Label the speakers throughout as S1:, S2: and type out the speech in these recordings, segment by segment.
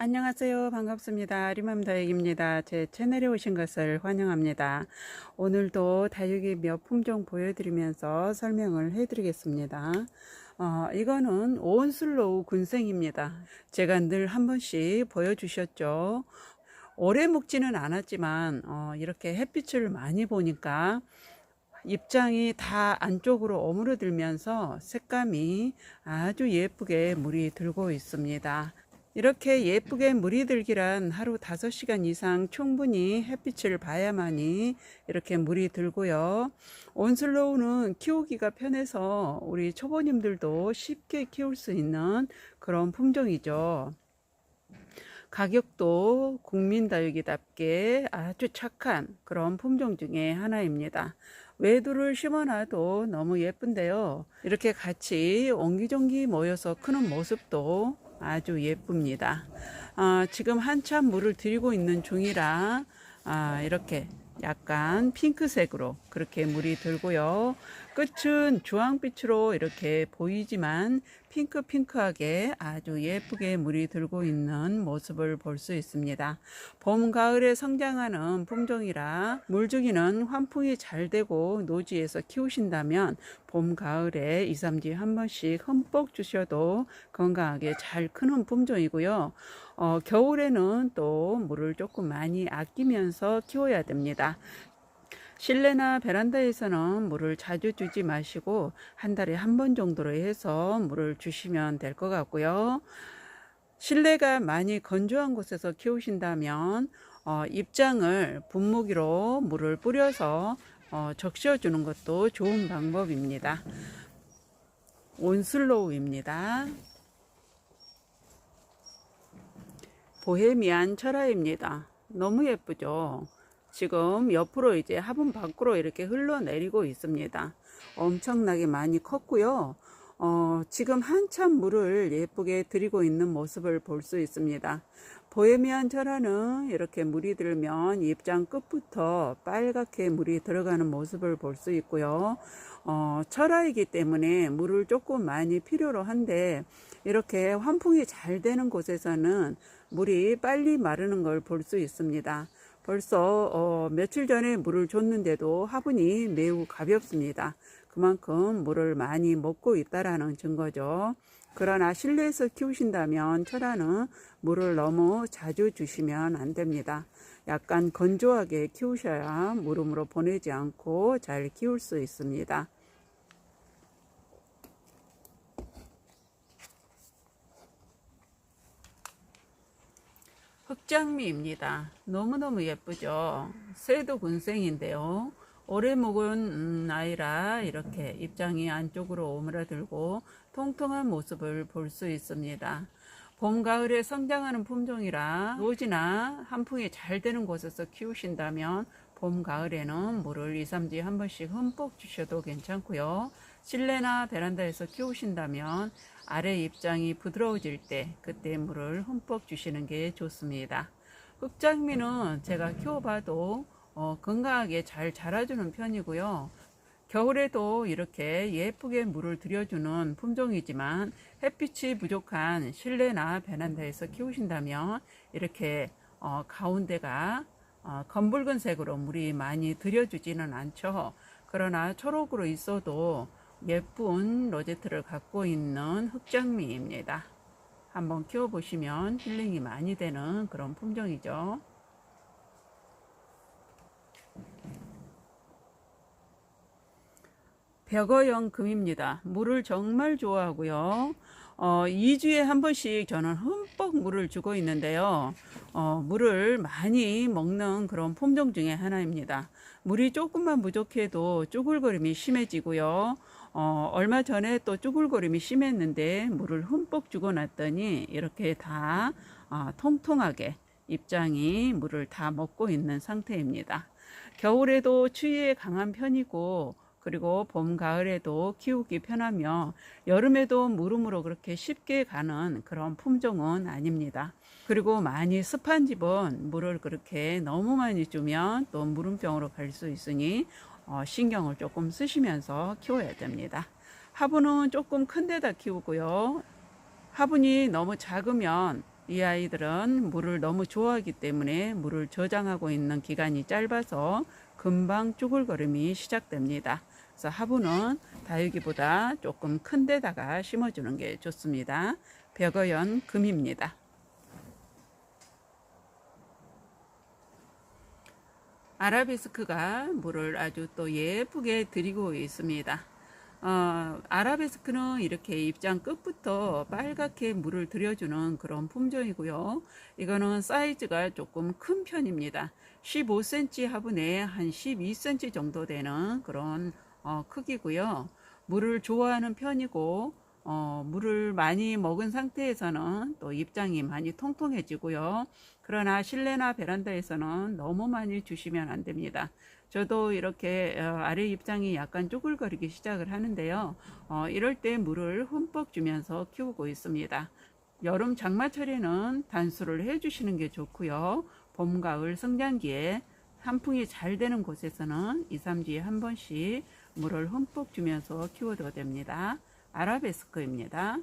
S1: 안녕하세요. 반갑습니다. 리맘다육입니다. 제 채널에 오신 것을 환영합니다. 오늘도 다육이 몇 품종 보여드리면서 설명을 해드리겠습니다. 이거는 온슬로우 군생입니다. 제가 늘 한 번씩 보여주셨죠. 오래 묵지는 않았지만 이렇게 햇빛을 많이 보니까 잎장이 다 안쪽으로 오므러들면서 색감이 아주 예쁘게 물이 들고 있습니다. 이렇게 예쁘게 물이 들기란 하루 5시간 이상 충분히 햇빛을 봐야만이 이렇게 물이 들고요. 온슬로우는 키우기가 편해서 우리 초보님들도 쉽게 키울 수 있는 그런 품종이죠. 가격도 국민다육이답게 아주 착한 그런 품종 중에 하나입니다. 외두를 심어놔도 너무 예쁜데요. 이렇게 같이 옹기종기 모여서 크는 모습도 아주 예쁩니다. 지금 한참 물을 들이고 있는 중이라 이렇게 약간 핑크색으로 그렇게 물이 들고요. 끝은 주황빛으로 이렇게 보이지만 핑크핑크하게 아주 예쁘게 물이 들고 있는 모습을 볼 수 있습니다. 봄, 가을에 성장하는 품종이라 물주기는 환풍이 잘 되고 노지에서 키우신다면 봄, 가을에 2, 3주에 한 번씩 흠뻑 주셔도 건강하게 잘 크는 품종이고요. 겨울에는 또 물을 조금 많이 아끼면서 키워야 됩니다. 실내나 베란다에서는 물을 자주 주지 마시고 한 달에 한 번 정도로 해서 물을 주시면 될 것 같고요. 실내가 많이 건조한 곳에서 키우신다면 잎장을 분무기로 물을 뿌려서 적셔주는 것도 좋은 방법입니다. 온슬로우입니다. 보헤미안 철화입니다. 너무 예쁘죠? 지금 옆으로 이제 화분 밖으로 이렇게 흘러내리고 있습니다. 엄청나게 많이 컸고요. 지금 한참 물을 예쁘게 들이고 있는 모습을 볼 수 있습니다. 보헤미안 철화는 이렇게 물이 들면 잎장 끝부터 빨갛게 물이 들어가는 모습을 볼 수 있고요. 철화이기 때문에 물을 조금 많이 필요로 한데 이렇게 환풍이 잘 되는 곳에서는 물이 빨리 마르는 걸 볼 수 있습니다. 벌써 며칠 전에 물을 줬는데도 화분이 매우 가볍습니다. 그만큼 물을 많이 먹고 있다라는 증거죠. 그러나 실내에서 키우신다면 철화는 물을 너무 자주 주시면 안 됩니다. 약간 건조하게 키우셔야 물음으로 보내지 않고 잘 키울 수 있습니다. 흑장미입니다. 너무너무 예쁘죠. 새도 군생인데요. 오래 묵은 아이라 이렇게 잎장이 안쪽으로 오므라들고 통통한 모습을 볼 수 있습니다. 봄, 가을에 성장하는 품종이라 노지나 한풍이 잘 되는 곳에서 키우신다면 봄, 가을에는 물을 2, 3주에 한 번씩 흠뻑 주셔도 괜찮고요. 실내나 베란다에서 키우신다면 아래 잎장이 부드러워질 때 그때 물을 흠뻑 주시는 게 좋습니다. 흑장미는 제가 키워봐도 건강하게 잘 자라주는 편이고요. 겨울에도 이렇게 예쁘게 물을 들여주는 품종이지만 햇빛이 부족한 실내나 베란다에서 키우신다면 이렇게 가운데가 검붉은 색으로 물이 많이 들여주지는 않죠. 그러나 초록으로 있어도 예쁜 로제트를 갖고 있는 흑장미입니다. 한번 키워보시면 힐링이 많이 되는 그런 품종이죠. 벽어형 금입니다. 물을 정말 좋아하고요. 2주에 한 번씩 저는 흠뻑 물을 주고 있는데요. 물을 많이 먹는 그런 품종 중에 하나입니다. 물이 조금만 부족해도 쭈글거림이 심해지고요. 얼마 전에 또 쭈글거림이 심했는데 물을 흠뻑 주고 놨더니 이렇게 다 통통하게 잎장이 물을 다 먹고 있는 상태입니다. 겨울에도 추위에 강한 편이고 그리고 봄, 가을에도 키우기 편하며 여름에도 물음으로 그렇게 쉽게 가는 그런 품종은 아닙니다. 그리고 많이 습한 집은 물을 그렇게 너무 많이 주면 또 물음병으로 갈 수 있으니 신경을 조금 쓰시면서 키워야 됩니다. 화분은 조금 큰 데다 키우고요. 화분이 너무 작으면 이 아이들은 물을 너무 좋아하기 때문에 물을 저장하고 있는 기간이 짧아서 금방 쭈글거림이 시작됩니다. 그래서 화분은 다육이보다 조금 큰 데다가 심어주는 게 좋습니다. 벽어연 금입니다. 아라베스크가 물을 아주 또 예쁘게 들이고 있습니다. 아라베스크는 이렇게 입장 끝부터 빨갛게 물을 들여주는 그런 품종이고요. 이거는 사이즈가 조금 큰 편입니다. 15cm 화분에 한 12cm 정도 되는 그런 크기고요. 물을 좋아하는 편이고 물을 많이 먹은 상태에서는 또 입장이 많이 통통해지고요. 그러나 실내나 베란다에서는 너무 많이 주시면 안 됩니다. 저도 이렇게 아래 입장이 약간 쪼글거리기 시작을 하는데요. 이럴 때 물을 흠뻑 주면서 키우고 있습니다. 여름 장마철에는 단수를 해주시는 게 좋고요. 봄, 가을 성장기에 한풍이 잘 되는 곳에서는 2, 3주에 한 번씩 물을 흠뻑 주면서 키워도 됩니다. 아라베스크입니다.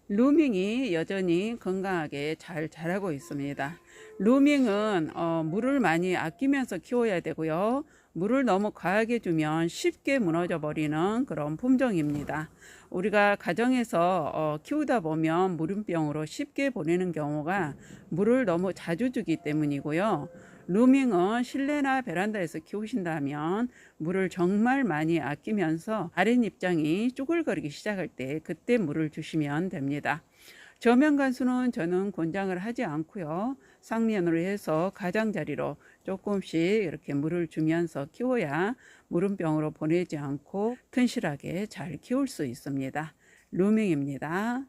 S1: 루밍이 여전히 건강하게 잘 자라고 있습니다. 루밍은 물을 많이 아끼면서 키워야 되고요. 물을 너무 과하게 주면 쉽게 무너져 버리는 그런 품종입니다. 우리가 가정에서 키우다 보면 물음병으로 쉽게 보내는 경우가 물을 너무 자주 주기 때문이고요. 루밍은 실내나 베란다에서 키우신다면 물을 정말 많이 아끼면서 아랫입장이 쭈글거리기 시작할 때 그때 물을 주시면 됩니다. 저면 관수는 저는 권장을 하지 않고요. 상면으로 해서 가장자리로 조금씩 이렇게 물을 주면서 키워야 물음병으로 보내지 않고 튼실하게 잘 키울 수 있습니다. 루밍입니다.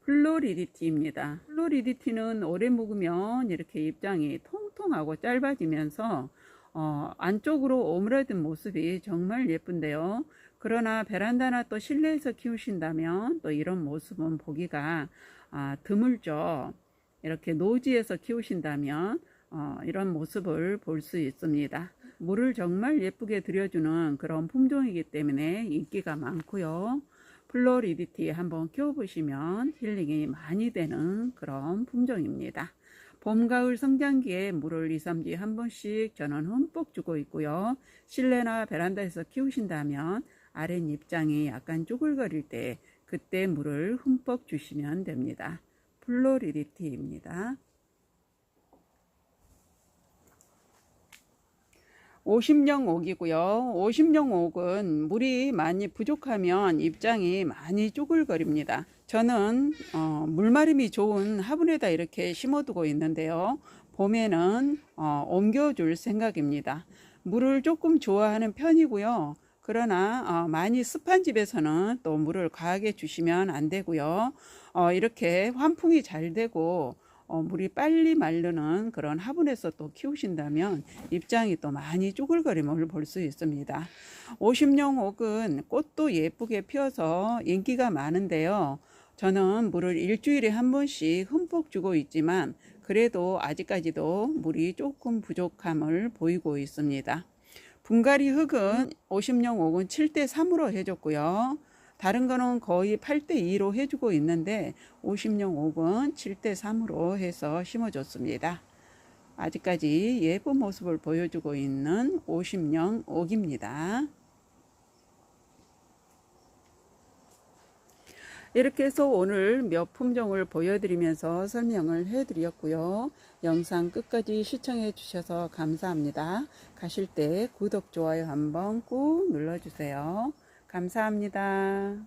S1: 플로리디티입니다. 플로리디티는 오래 묵으면 이렇게 입장이 통통하고 짧아지면서 안쪽으로 오므라든 모습이 정말 예쁜데요. 그러나 베란다나 또 실내에서 키우신다면 또 이런 모습은 보기가 드물죠. 이렇게 노지에서 키우신다면 이런 모습을 볼 수 있습니다. 물을 정말 예쁘게 들여주는 그런 품종이기 때문에 인기가 많고요. 플로리디티 한번 키워보시면 힐링이 많이 되는 그런 품종입니다. 봄, 가을 성장기에 물을 2, 3주에 한 번씩 저는 흠뻑 주고 있고요. 실내나 베란다에서 키우신다면 아랫입장이 약간 쭈글거릴 때 그때 물을 흠뻑 주시면 됩니다. 플로리디티입니다. 50령 옥이고요. 50령 옥은 물이 많이 부족하면 입장이 많이 쭈글거립니다. 저는 물마름이 좋은 화분에다 이렇게 심어두고 있는데요. 봄에는 옮겨줄 생각입니다. 물을 조금 좋아하는 편이고요. 그러나 많이 습한 집에서는 또 물을 과하게 주시면 안 되고요. 이렇게 환풍이 잘 되고 물이 빨리 마르는 그런 화분에서 또 키우신다면 입장이 또 많이 쭈글거림을 볼 수 있습니다. 50령 옥은 꽃도 예쁘게 피어서 인기가 많은데요. 저는 물을 일주일에 한 번씩 흠뻑 주고 있지만 그래도 아직까지도 물이 조금 부족함을 보이고 있습니다. 분갈이 흙은 50령 옥은 7:3으로 해줬고요. 다른 거는 거의 8:2로 해주고 있는데 50령 옥은 7:3으로 해서 심어줬습니다. 아직까지 예쁜 모습을 보여주고 있는 50령 옥입니다. 이렇게 해서 오늘 몇 품종을 보여드리면서 설명을 해드렸고요. 영상 끝까지 시청해 주셔서 감사합니다. 가실 때 구독, 좋아요 한번 꾹 눌러주세요. 감사합니다.